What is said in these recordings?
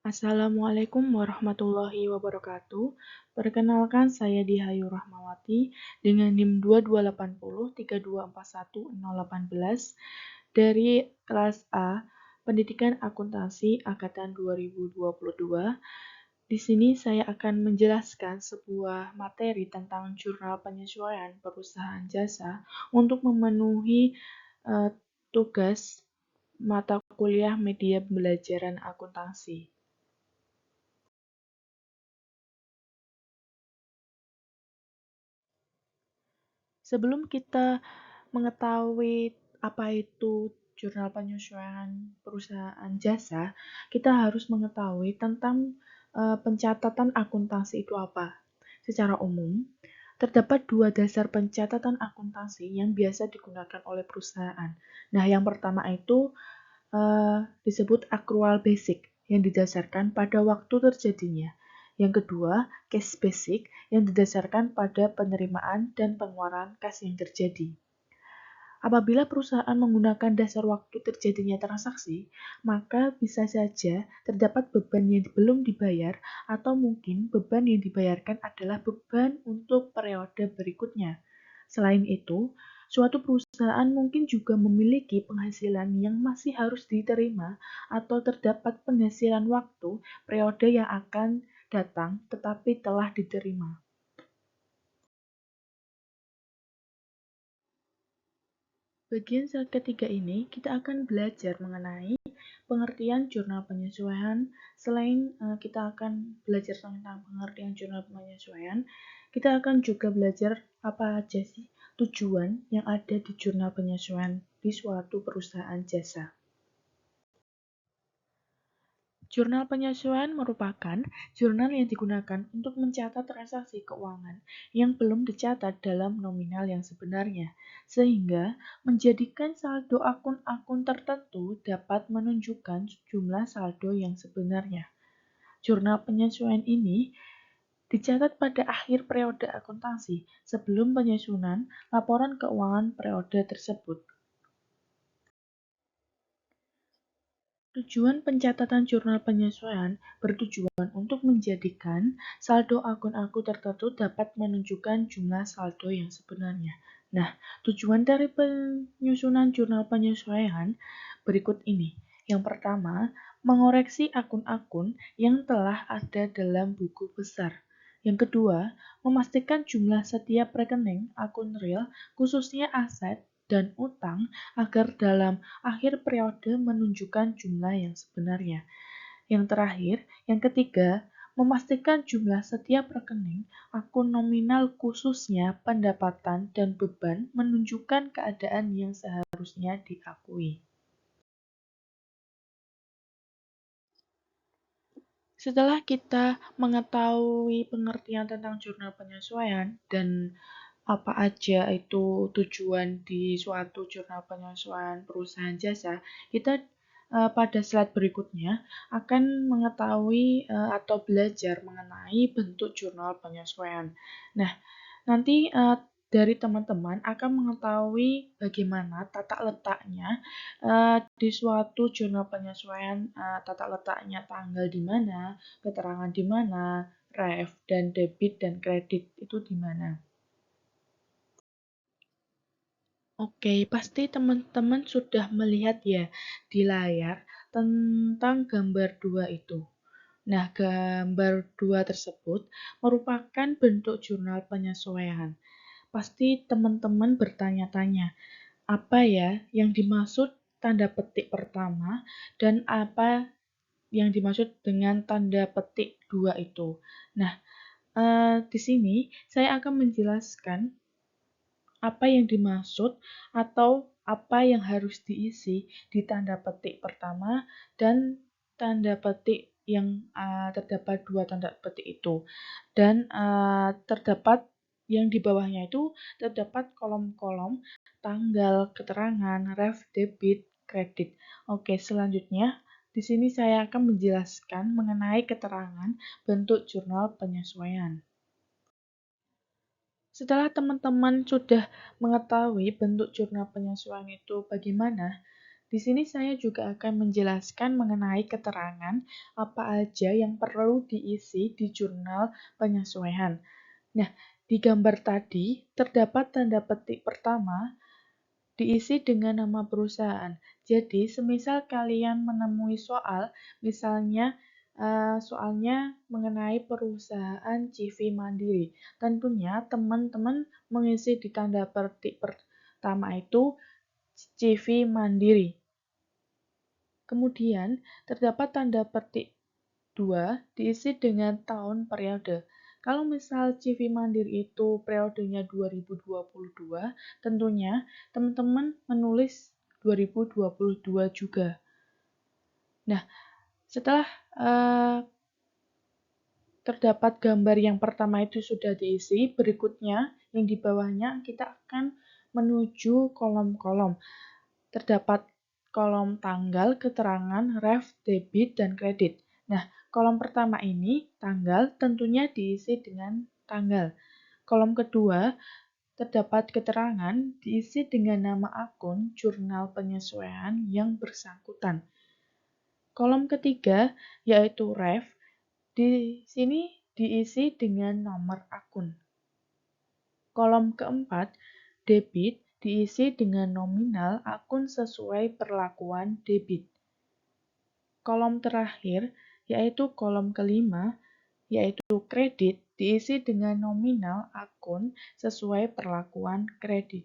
Assalamualaikum warahmatullahi wabarakatuh. Perkenalkan saya Dihayu Rahmawati dengan NIM 228032410018 dari kelas A Pendidikan Akuntansi angkatan 2022. Di sini saya akan menjelaskan sebuah materi tentang jurnal penyesuaian perusahaan jasa untuk memenuhi eh, tugas mata kuliah media pembelajaran akuntansi. Sebelum kita mengetahui apa itu jurnal penyesuaian perusahaan jasa, kita harus mengetahui tentang pencatatan akuntansi itu apa. Secara umum, terdapat dua dasar pencatatan akuntansi yang biasa digunakan oleh perusahaan. Nah, yang pertama itu disebut accrual basic yang didasarkan pada waktu terjadinya. Yang kedua, cash basic yang didasarkan pada penerimaan dan pengeluaran kas yang terjadi. Apabila perusahaan menggunakan dasar waktu terjadinya transaksi, maka bisa saja terdapat beban yang belum dibayar atau mungkin beban yang dibayarkan adalah beban untuk periode berikutnya. Selain itu, suatu perusahaan mungkin juga memiliki penghasilan yang masih harus diterima atau terdapat penghasilan waktu periode yang akan datang tetapi telah diterima. Bagian ketiga ini kita akan belajar mengenai pengertian jurnal penyesuaian. Selain kita akan belajar tentang pengertian jurnal penyesuaian, kita akan juga belajar apa aja sih tujuan yang ada di jurnal penyesuaian di suatu perusahaan jasa. Jurnal penyesuaian merupakan jurnal yang digunakan untuk mencatat transaksi keuangan yang belum dicatat dalam nominal yang sebenarnya, sehingga menjadikan saldo akun-akun tertentu dapat menunjukkan jumlah saldo yang sebenarnya. Jurnal penyesuaian ini dicatat pada akhir periode akuntansi sebelum penyusunan laporan keuangan periode tersebut. Tujuan pencatatan jurnal penyesuaian bertujuan untuk menjadikan saldo akun-akun tertentu dapat menunjukkan jumlah saldo yang sebenarnya. Nah, tujuan dari penyusunan jurnal penyesuaian berikut ini. Yang pertama, mengoreksi akun-akun yang telah ada dalam buku besar. Yang kedua, memastikan jumlah setiap rekening akun real, khususnya aset dan utang, agar dalam akhir periode menunjukkan jumlah yang sebenarnya. Yang terakhir, yang ketiga, memastikan jumlah setiap rekening akun nominal khususnya pendapatan dan beban menunjukkan keadaan yang seharusnya diakui. Setelah kita mengetahui pengertian tentang jurnal penyesuaian dan apa aja itu tujuan di suatu jurnal penyesuaian perusahaan jasa, kita pada slide berikutnya akan mengetahui atau belajar mengenai bentuk jurnal penyesuaian. Nah, nanti dari teman-teman akan mengetahui bagaimana tata letaknya di suatu jurnal penyesuaian, tata letaknya tanggal di mana, keterangan di mana, ref, dan debit dan kredit itu di mana. Oke, pasti teman-teman sudah melihat ya di layar tentang gambar 2 itu. Nah, gambar 2 tersebut merupakan bentuk jurnal penyesuaian. Pasti teman-teman bertanya-tanya, apa ya yang dimaksud tanda petik pertama dan apa yang dimaksud dengan tanda petik 2 itu. Nah, di sini saya akan menjelaskan apa yang dimaksud atau apa yang harus diisi di tanda petik pertama dan tanda petik yang terdapat dua tanda petik itu. Dan terdapat yang di bawahnya itu terdapat kolom-kolom tanggal, keterangan, ref, debit, kredit. Oke, selanjutnya di sini saya akan menjelaskan mengenai keterangan bentuk jurnal penyesuaian. Setelah teman-teman sudah mengetahui bentuk jurnal penyesuaian itu bagaimana, Di sini saya juga akan menjelaskan mengenai keterangan apa aja yang perlu diisi di jurnal penyesuaian. Nah, di gambar tadi terdapat tanda petik pertama diisi dengan nama perusahaan. Jadi, semisal kalian menemui soal, misalnya soalnya mengenai perusahaan CV Mandiri. Tentunya teman-teman mengisi di tanda petik pertama itu CV Mandiri. Kemudian, terdapat tanda petik 2 diisi dengan tahun periode. Kalau misal CV Mandiri itu periodenya 2022, tentunya teman-teman menulis 2022 juga. Nah, setelah terdapat gambar yang pertama itu sudah diisi, berikutnya yang di bawahnya kita akan menuju kolom-kolom. Terdapat kolom tanggal, keterangan, ref, debit, dan kredit. Nah, kolom pertama ini, tanggal, tentunya diisi dengan tanggal. Kolom kedua, terdapat keterangan, diisi dengan nama akun jurnal penyesuaian yang bersangkutan. Kolom ketiga, yaitu ref, di sini diisi dengan nomor akun. Kolom keempat, debit, diisi dengan nominal akun sesuai perlakuan debit. Kolom terakhir, yaitu kolom kelima, yaitu kredit, diisi dengan nominal akun sesuai perlakuan kredit.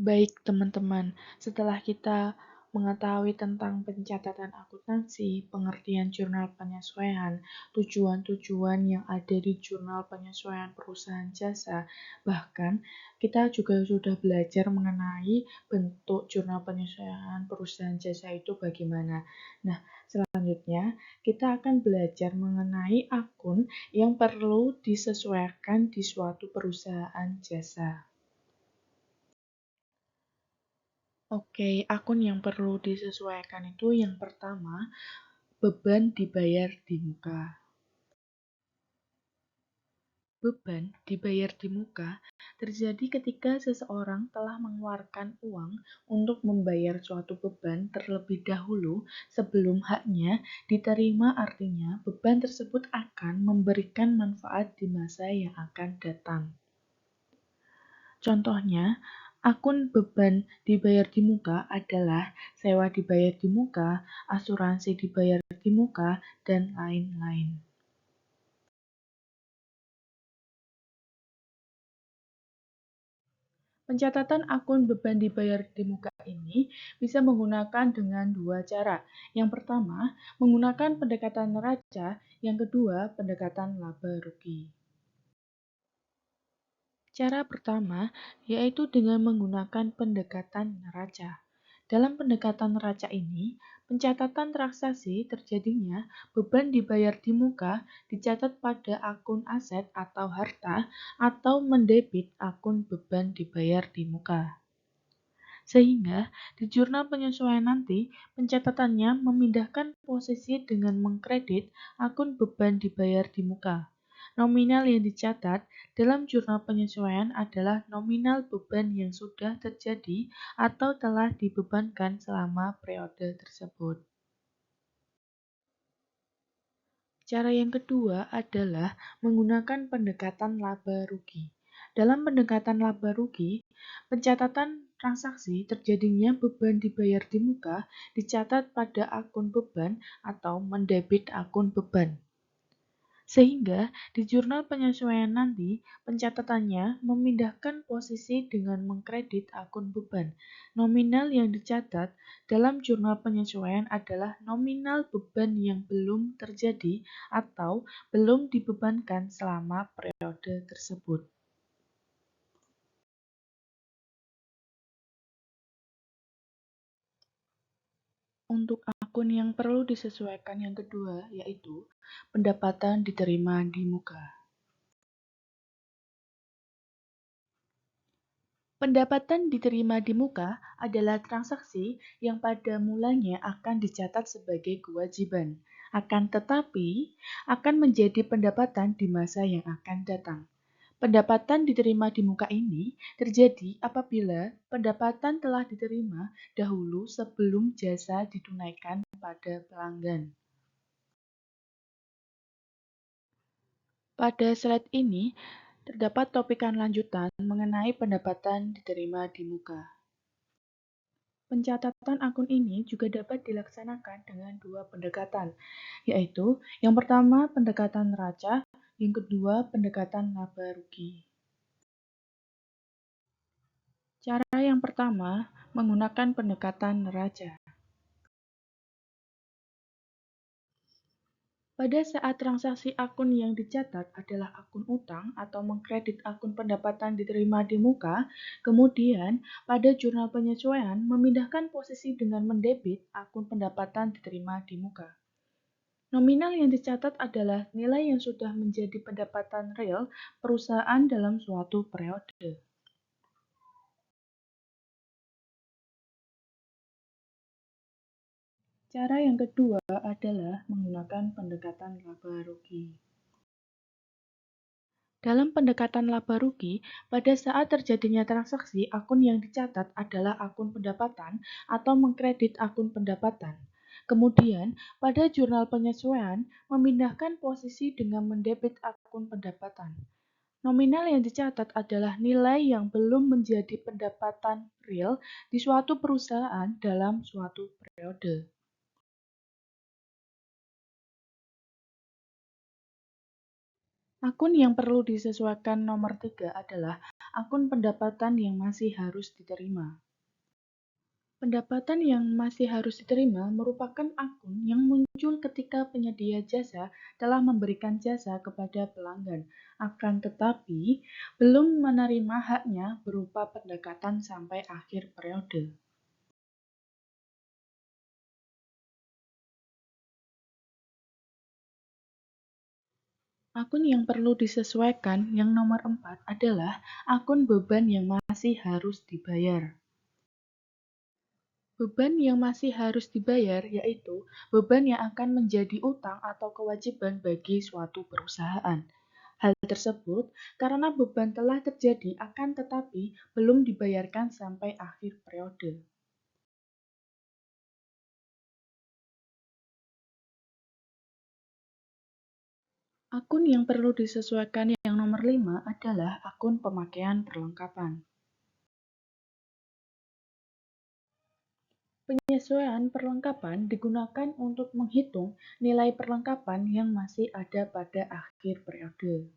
Baik teman-teman, setelah kita mengetahui tentang pencatatan akuntansi, pengertian jurnal penyesuaian, tujuan-tujuan yang ada di jurnal penyesuaian perusahaan jasa, bahkan kita juga sudah belajar mengenai bentuk jurnal penyesuaian perusahaan jasa itu bagaimana. Nah, selanjutnya kita akan belajar mengenai akun yang perlu disesuaikan di suatu perusahaan jasa. Oke, akun yang perlu disesuaikan itu yang pertama, beban dibayar di muka. Beban dibayar di muka terjadi ketika seseorang telah mengeluarkan uang untuk membayar suatu beban terlebih dahulu sebelum haknya diterima, artinya beban tersebut akan memberikan manfaat di masa yang akan datang. Contohnya, akun beban dibayar di muka adalah sewa dibayar di muka, asuransi dibayar di muka, dan lain-lain. Pencatatan akun beban dibayar di muka ini bisa menggunakan dengan dua cara. Yang pertama, menggunakan pendekatan neraca, yang kedua, pendekatan laba rugi. Cara pertama yaitu dengan menggunakan pendekatan neraca. Dalam pendekatan neraca ini, pencatatan transaksi terjadinya beban dibayar di muka dicatat pada akun aset atau harta atau mendebit akun beban dibayar di muka. Sehingga di jurnal penyesuaian nanti, pencatatannya memindahkan posisi dengan mengkredit akun beban dibayar di muka. Nominal yang dicatat dalam jurnal penyesuaian adalah nominal beban yang sudah terjadi atau telah dibebankan selama periode tersebut. Cara yang kedua adalah menggunakan pendekatan laba rugi. Dalam pendekatan laba rugi, pencatatan transaksi terjadinya beban dibayar di muka dicatat pada akun beban atau mendebit akun beban. Sehingga di jurnal penyesuaian nanti, pencatatannya memindahkan posisi dengan mengkredit akun beban. Nominal yang dicatat dalam jurnal penyesuaian adalah nominal beban yang belum terjadi atau belum dibebankan selama periode tersebut. Untuk akun yang perlu disesuaikan yang kedua, yaitu pendapatan diterima di muka. Pendapatan diterima di muka adalah transaksi yang pada mulanya akan dicatat sebagai kewajiban, akan tetapi akan menjadi pendapatan di masa yang akan datang. Pendapatan diterima di muka ini terjadi apabila pendapatan telah diterima dahulu sebelum jasa ditunaikan pada pelanggan. Pada slide ini terdapat topikan lanjutan mengenai pendapatan diterima di muka. Pencatatan akun ini juga dapat dilaksanakan dengan dua pendekatan, yaitu yang pertama pendekatan neraca, yang kedua pendekatan laba rugi. Cara yang pertama menggunakan pendekatan neraca. Pada saat transaksi akun yang dicatat adalah akun utang atau mengkredit akun pendapatan diterima di muka, kemudian pada jurnal penyesuaian memindahkan posisi dengan mendebit akun pendapatan diterima di muka. Nominal yang dicatat adalah nilai yang sudah menjadi pendapatan real perusahaan dalam suatu periode. Cara yang kedua adalah menggunakan pendekatan laba rugi. Dalam pendekatan laba rugi, pada saat terjadinya transaksi, akun yang dicatat adalah akun pendapatan atau mengkredit akun pendapatan. Kemudian, pada jurnal penyesuaian, memindahkan posisi dengan mendebit akun pendapatan. Nominal yang dicatat adalah nilai yang belum menjadi pendapatan real di suatu perusahaan dalam suatu periode. Akun yang perlu disesuaikan nomor 3 adalah akun pendapatan yang masih harus diterima. Pendapatan yang masih harus diterima merupakan akun yang muncul ketika penyedia jasa telah memberikan jasa kepada pelanggan, akan tetapi belum menerima haknya berupa pendekatan sampai akhir periode. Akun yang perlu disesuaikan yang nomor 4 adalah akun beban yang masih harus dibayar. Beban yang masih harus dibayar yaitu beban yang akan menjadi utang atau kewajiban bagi suatu perusahaan. Hal tersebut karena beban telah terjadi akan tetapi belum dibayarkan sampai akhir periode. Akun yang perlu disesuaikan yang nomor 5 adalah akun pemakaian perlengkapan. Penyesuaian perlengkapan digunakan untuk menghitung nilai perlengkapan yang masih ada pada akhir periode.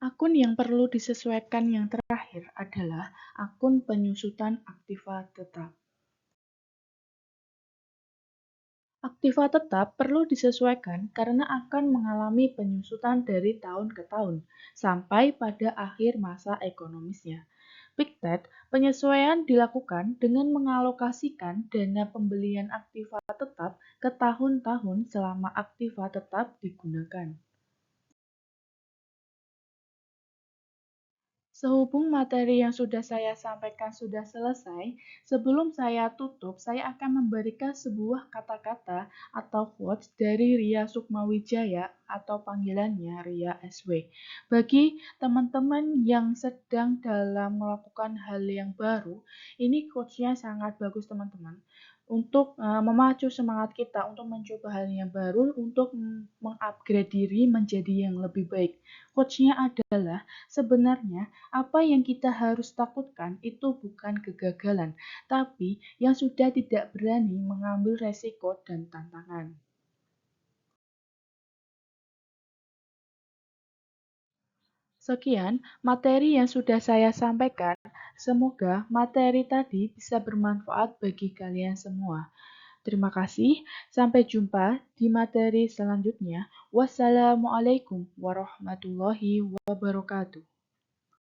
Akun yang perlu disesuaikan yang terakhir adalah akun penyusutan aktiva tetap. Aktiva tetap perlu disesuaikan karena akan mengalami penyusutan dari tahun ke tahun sampai pada akhir masa ekonomisnya. Pictet penyesuaian dilakukan dengan mengalokasikan dana pembelian aktiva tetap ke tahun-tahun selama aktiva tetap digunakan. Sehubung materi yang sudah saya sampaikan sudah selesai, sebelum saya tutup, saya akan memberikan sebuah kata-kata atau quotes dari Ria Sukmawijaya atau panggilannya Ria SW. Bagi teman-teman yang sedang dalam melakukan hal yang baru, ini quotes-nya sangat bagus teman-teman. Untuk memacu semangat kita untuk mencoba hal yang baru, untuk mengupgrade diri menjadi yang lebih baik. Quotes-nya adalah, sebenarnya apa yang kita harus takutkan itu bukan kegagalan, tapi yang sudah tidak berani mengambil resiko dan tantangan. Sekian materi yang sudah saya sampaikan. Semoga materi tadi bisa bermanfaat bagi kalian semua. Terima kasih. Sampai jumpa di materi selanjutnya. Wassalamualaikum warahmatullahi wabarakatuh.